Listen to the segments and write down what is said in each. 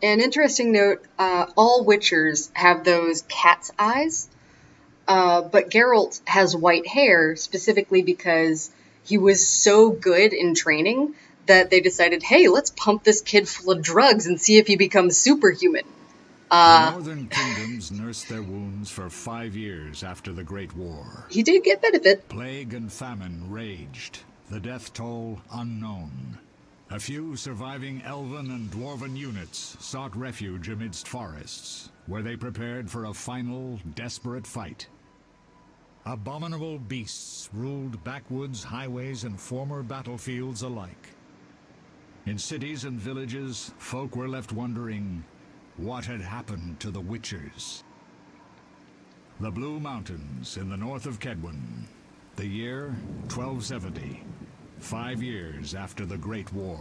An interesting note, all Witchers have those cat's eyes, but Geralt has white hair specifically because he was so good in training that they decided, hey, let's pump this kid full of drugs and see if he becomes superhuman. The northern kingdoms nursed their wounds for 5 years after the Great War. He did get benefit. Plague and famine raged, the death toll unknown. A few surviving elven and dwarven units sought refuge amidst forests, where they prepared for a final, desperate fight. Abominable beasts ruled backwoods, highways, and former battlefields alike. In cities and villages, folk were left wondering what had happened to the Witchers. The Blue Mountains in the north of Kedwen. The year 1270. 5 years after the Great War.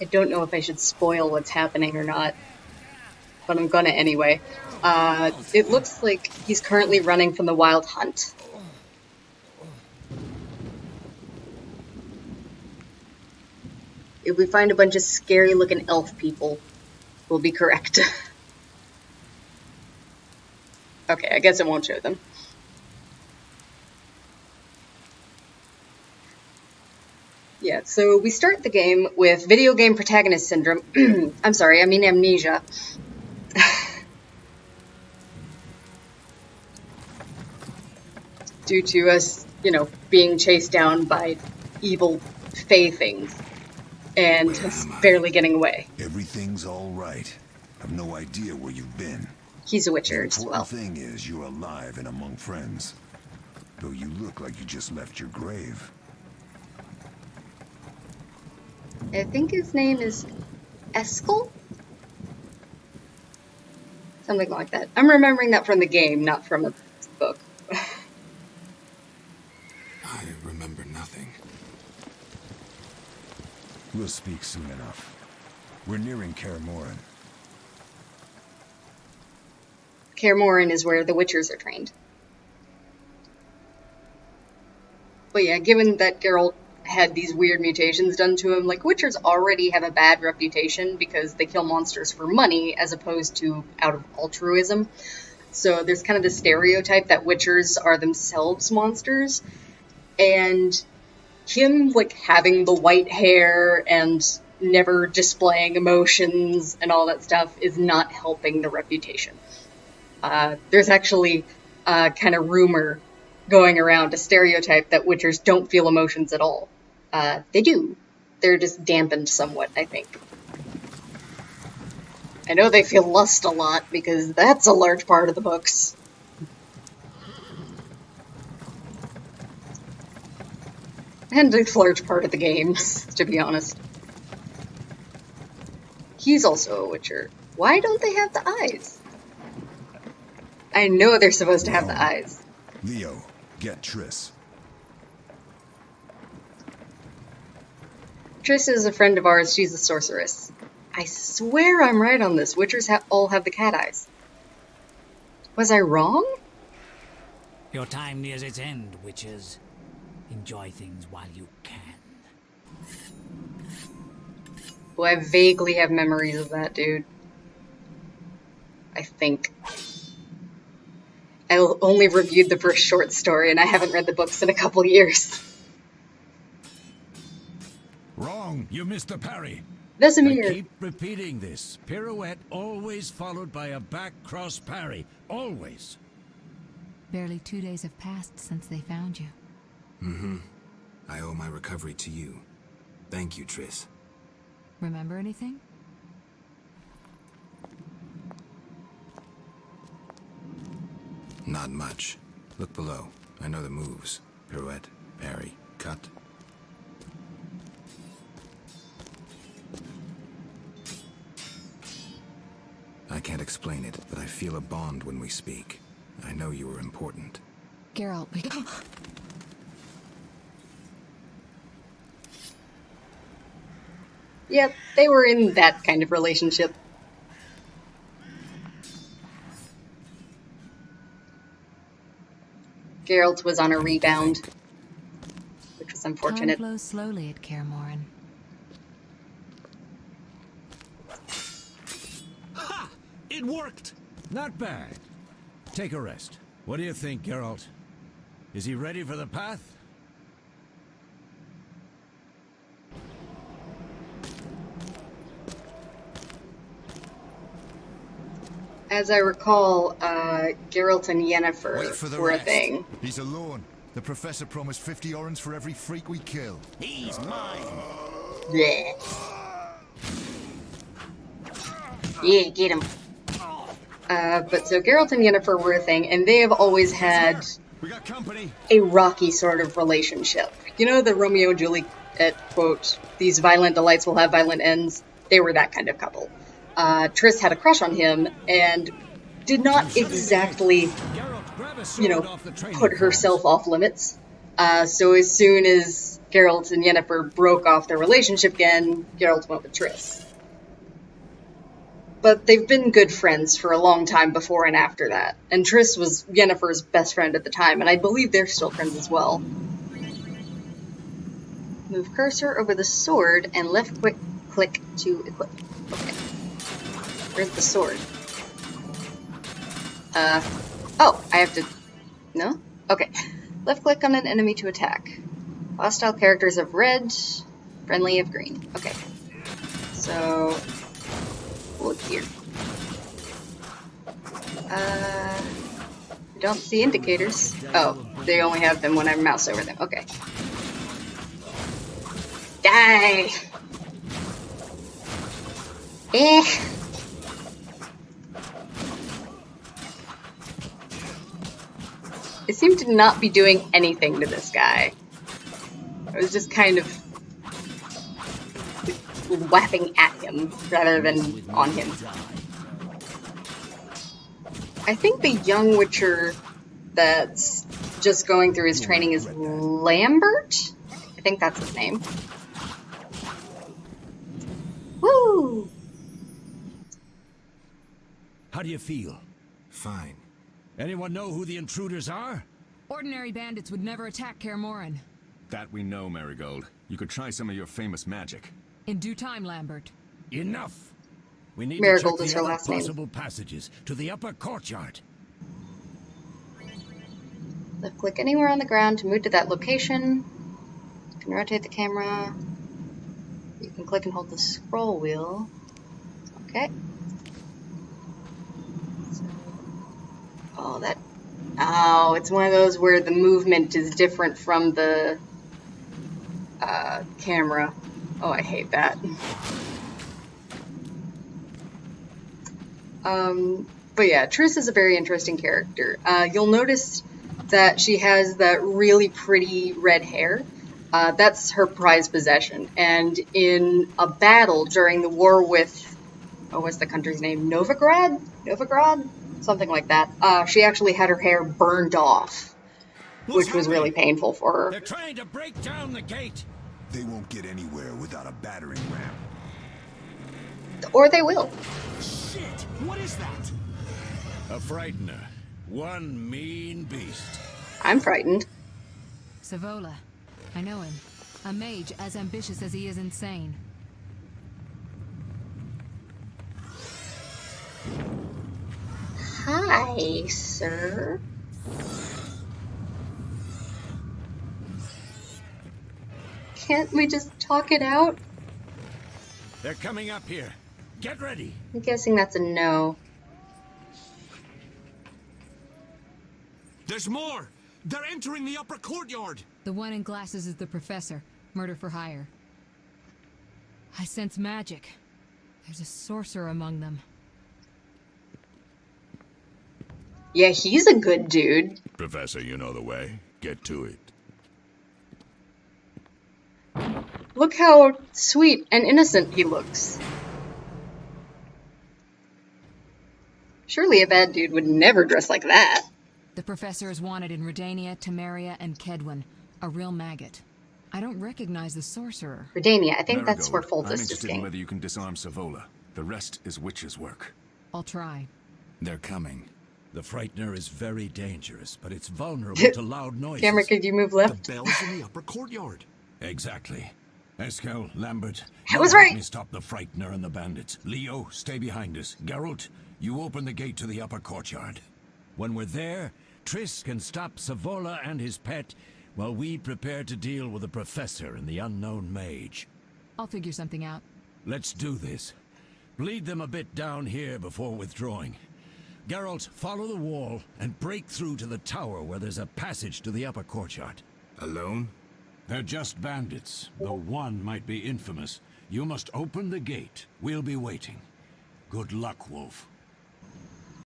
I don't know if I should spoil what's happening or not, but I'm gonna anyway. It looks like he's currently running from the Wild Hunt. If we find a bunch of scary-looking elf people, we'll be correct. Okay, I guess it won't show them. Yeah, so we start the game with video game protagonist syndrome. I'm sorry, I mean amnesia. Due to us, being chased down by evil fae things. And barely getting away. Everything's all right. I've no idea where you've been. He's a Witcher as well. The important thing is you're alive and among friends. Though you look like you just left your grave. I think his name is Eskel? Something like that. I'm remembering that from the game, not from a book. I remember nothing. We'll speak soon enough. We're nearing Kaer Morhen. Kaer Morhen is where the Witchers are trained. But yeah, given that Geralt had these weird mutations done to him, like, Witchers already have a bad reputation because they kill monsters for money as opposed to out of altruism. So there's kind of the stereotype that Witchers are themselves monsters. And him, like, having the white hair and never displaying emotions and all that stuff is not helping the reputation. There's actually a kind of rumor going around, a stereotype that Witchers don't feel emotions at all. They do. They're just dampened somewhat, I think. I know they feel lust a lot, because that's a large part of the books. And a large part of the games, to be honest. He's also a Witcher. Why don't they have the eyes? I know they're supposed to have the eyes. Leo, get Triss. Triss is a friend of ours. She's a sorceress. I swear I'm right on this. Witchers all have the cat eyes. Was I wrong? Your time nears its end, witches. Enjoy things while you can. Well, I vaguely have memories of that, dude. I think. I only reviewed the first short story, and I haven't read the books in a couple years. Wrong. You missed the parry. Vesemir. I keep repeating this. Pirouette always followed by a back cross parry. Always. Barely 2 days have passed since they found you. Mm-hmm. I owe my recovery to you. Thank you, Triss. Remember anything? Not much. Look below. I know the moves. Pirouette, parry, cut. I can't explain it, but I feel a bond when we speak. I know you are important. Geralt, we... Yep, they were in that kind of relationship. Geralt was on a rebound, which was unfortunate. Time flows slowly at Kaer Morhen. Ha! It worked! Not bad. Take a rest. What do you think, Geralt? Is he ready for the path? As I recall, Geralt and Yennefer Wait for the were a rest. thing. He's alone. The professor promised 50 orens for every freak we kill. He's mine! Blech. Yeah, get him. But so Geralt and Yennefer were a thing, and they have always had We got company. a rocky sort of relationship. You know the Romeo and Juliet quote, "These violent delights will have violent ends"? They were that kind of couple. Triss had a crush on him and did not exactly, Geralt, grab a sword off the training put herself off limits. So as soon as Geralt and Yennefer broke off their relationship again, Geralt went with Triss. But they've been good friends for a long time before and after that. And Triss was Yennefer's best friend at the time, and I believe they're still friends as well. Move cursor over the sword and left click to equip. Okay. Where's the sword? Oh, I have to... No? Okay. Left click on an enemy to attack. Hostile characters of red, friendly of green. Okay. So... look here. I don't see indicators. Oh, they only have them when I mouse over them. Okay. Die! Eh! I seem to not be doing anything to this guy. I was just kind of whapping at him rather than on him. I think the young Witcher that's just going through his training is Lambert? I think that's his name. Woo! How do you feel? Fine. Anyone know who the intruders are? Ordinary bandits would never attack Kaer Morhen. That we know, Marigold. You could try some of your famous magic. In due time, Lambert. Enough! We need Marigold to is check her the other last name. possible passages to the upper courtyard. Left click anywhere on the ground to move to that location. You can rotate the camera. You can click and hold the scroll wheel. Okay. Oh, that... Oh, it's one of those where the movement is different from the camera. Oh, I hate that. But yeah, Triss is a very interesting character. You'll notice that she has that really pretty red hair. That's her prized possession. And in a battle during the war with, oh, what's the country's name? Novigrad? Something like that. She actually had her hair burned off, which was really painful for her. They're trying to break down the gate. They won't get anywhere without a battering ram. Or they will. Shit! What is that? A frightener. One mean beast. I'm frightened. Savola. I know him. A mage as ambitious as he is insane. Hi, sir. Can't we just talk it out? They're coming up here. Get ready. I'm guessing that's a no. There's more! They're entering the upper courtyard! The one in glasses is the professor. Murder for hire. I sense magic. There's a sorcerer among them. Yeah, he's a good dude. Professor, you know the way. Get to it. Look how sweet and innocent he looks. Surely a bad dude would never dress like that. The professor is wanted in Redania, Temeria, and Kedwin. A real maggot. I don't recognize the sorcerer. Redania, I think that's where Marigold, I'm Foltest is interested in king. whether you can disarm Savola. The rest is witch's work. I'll try. They're coming. The Frightener is very dangerous, but it's vulnerable to loud noises. Cameron, could you move left? The bell's in the upper courtyard. Exactly. Eskel, Lambert, I was you help right. me stop the Frightener and the bandits. Leo, stay behind us. Geralt, you open the gate to the upper courtyard. When we're there, Triss can stop Savola and his pet while we prepare to deal with the Professor and the unknown mage. I'll figure something out. Let's do this. Bleed them a bit down here before withdrawing. Geralt, follow the wall and break through to the tower where there's a passage to the upper courtyard. Alone? They're just bandits, though one might be infamous. You must open the gate. We'll be waiting. Good luck, Wolf.